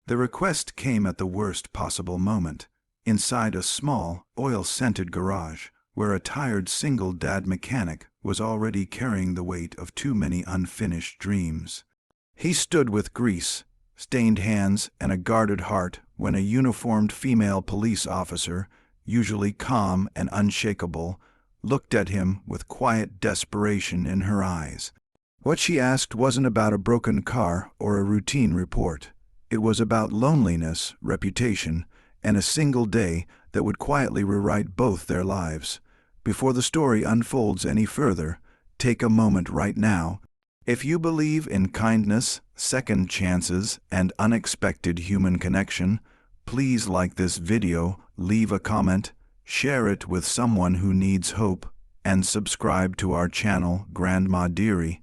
The request came at the worst possible moment, inside a small, oil-scented garage, where a tired single dad mechanic was already carrying the weight of too many unfinished dreams. He stood with grease, stained hands, and a guarded heart when a uniformed female police officer, usually calm and unshakable, looked at him with quiet desperation in her eyes. What she asked wasn't about a broken car or a routine report. It was about loneliness, reputation, and a single day that would quietly rewrite both their lives. Before the story unfolds any further, take a moment right now. If you believe in kindness, second chances, and unexpected human connection, please like this video, leave a comment, share it with someone who needs hope, and subscribe to our channel, Grandma Dearie.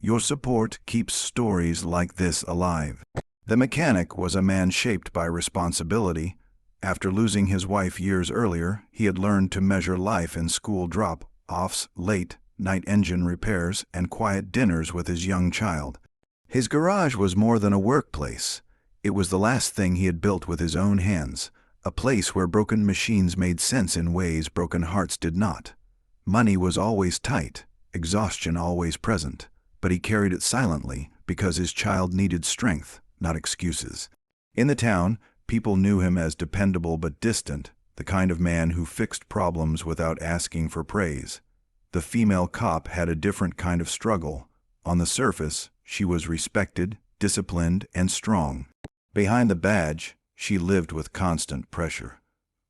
Your support keeps stories like this alive. The mechanic was a man shaped by responsibility. After losing his wife years earlier, he had learned to measure life in school drop-offs, late night engine repairs, and quiet dinners with his young child. His garage was more than a workplace. It was the last thing he had built with his own hands, a place where broken machines made sense in ways broken hearts did not. Money was always tight, exhaustion always present, but he carried it silently because his child needed strength, not excuses. In the town, people knew him as dependable but distant, the kind of man who fixed problems without asking for praise. The female cop had a different kind of struggle. On the surface, she was respected, disciplined, and strong. Behind the badge, she lived with constant pressure.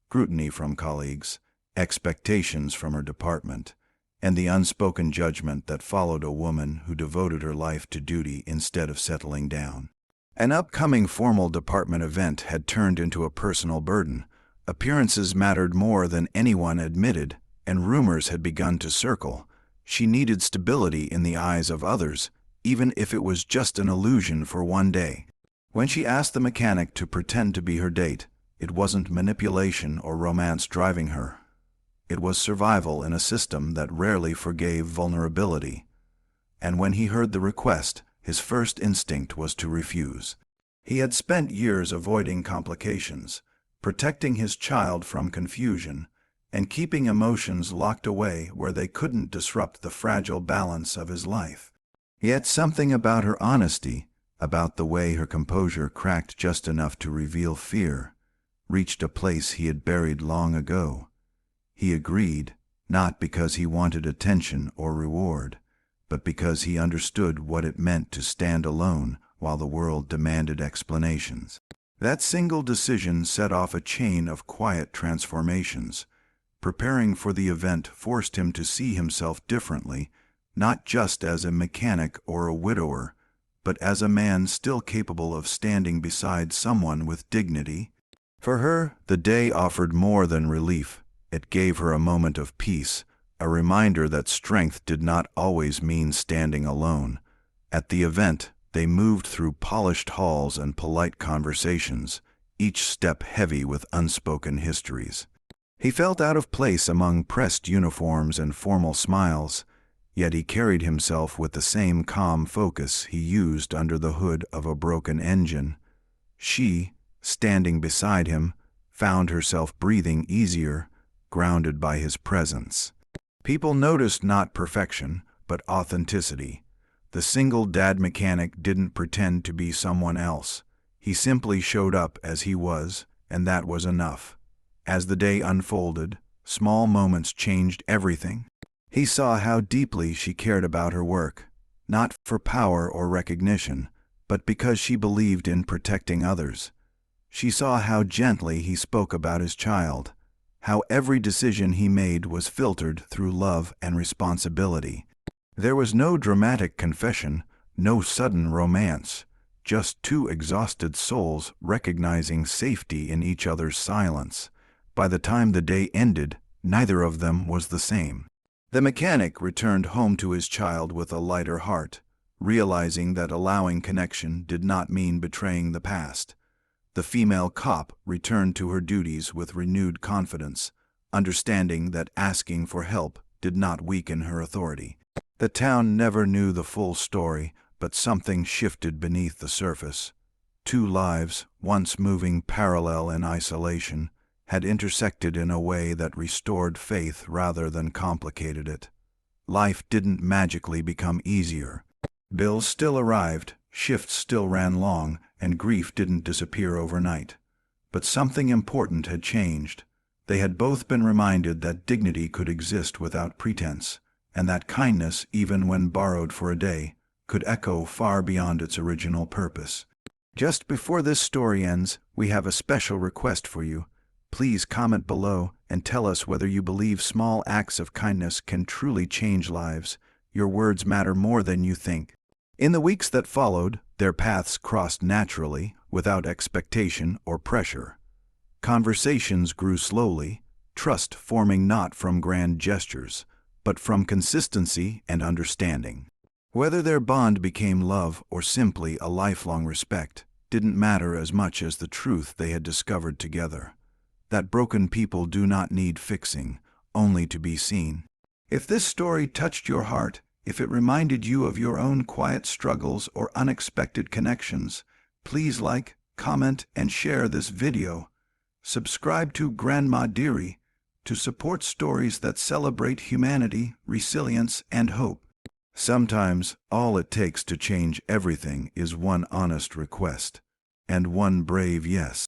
Scrutiny from colleagues, expectations from her department, and the unspoken judgment that followed a woman who devoted her life to duty instead of settling down. An upcoming formal department event had turned into a personal burden. Appearances mattered more than anyone admitted, and rumors had begun to circle. She needed stability in the eyes of others, even if it was just an illusion for one day. When she asked the mechanic to pretend to be her date, it wasn't manipulation or romance driving her. It was survival in a system that rarely forgave vulnerability. And when he heard the request, his first instinct was to refuse. He had spent years avoiding complications, protecting his child from confusion, and keeping emotions locked away where they couldn't disrupt the fragile balance of his life. Yet something about her honesty, about the way her composure cracked just enough to reveal fear, reached a place he had buried long ago. He agreed, not because he wanted attention or reward, but because he understood what it meant to stand alone while the world demanded explanations. That single decision set off a chain of quiet transformations. Preparing for the event forced him to see himself differently, not just as a mechanic or a widower, but as a man still capable of standing beside someone with dignity. For her, the day offered more than relief. It gave her a moment of peace, a reminder that strength did not always mean standing alone. At the event, they moved through polished halls and polite conversations, each step heavy with unspoken histories. He felt out of place among pressed uniforms and formal smiles, yet he carried himself with the same calm focus he used under the hood of a broken engine. She, standing beside him, found herself breathing easier, grounded by his presence. People noticed not perfection, but authenticity. The single dad mechanic didn't pretend to be someone else. He simply showed up as he was, and that was enough. As the day unfolded, small moments changed everything. He saw how deeply she cared about her work, not for power or recognition, but because she believed in protecting others. She saw how gently he spoke about his child, how every decision he made was filtered through love and responsibility. There was no dramatic confession, no sudden romance, just two exhausted souls recognizing safety in each other's silence. By the time the day ended, neither of them was the same. The mechanic returned home to his child with a lighter heart, realizing that allowing connection did not mean betraying the past. The female cop returned to her duties with renewed confidence, understanding that asking for help did not weaken her authority. The town never knew the full story, but something shifted beneath the surface. Two lives, once moving parallel in isolation, had intersected in a way that restored faith rather than complicated it. Life didn't magically become easier. Bills still arrived, shifts still ran long, and grief didn't disappear overnight. But something important had changed. They had both been reminded that dignity could exist without pretense, and that kindness, even when borrowed for a day, could echo far beyond its original purpose. Just before this story ends, we have a special request for you. Please comment below and tell us whether you believe small acts of kindness can truly change lives. Your words matter more than you think. In the weeks that followed, their paths crossed naturally, without expectation or pressure. Conversations grew slowly, trust forming not from grand gestures, but from consistency and understanding. Whether their bond became love or simply a lifelong respect didn't matter as much as the truth they had discovered together. That broken people do not need fixing, only to be seen. If this story touched your heart, if it reminded you of your own quiet struggles or unexpected connections, please like, comment, and share this video. Subscribe to Grandma Dearie to support stories that celebrate humanity, resilience, and hope. Sometimes all it takes to change everything is one honest request and one brave yes.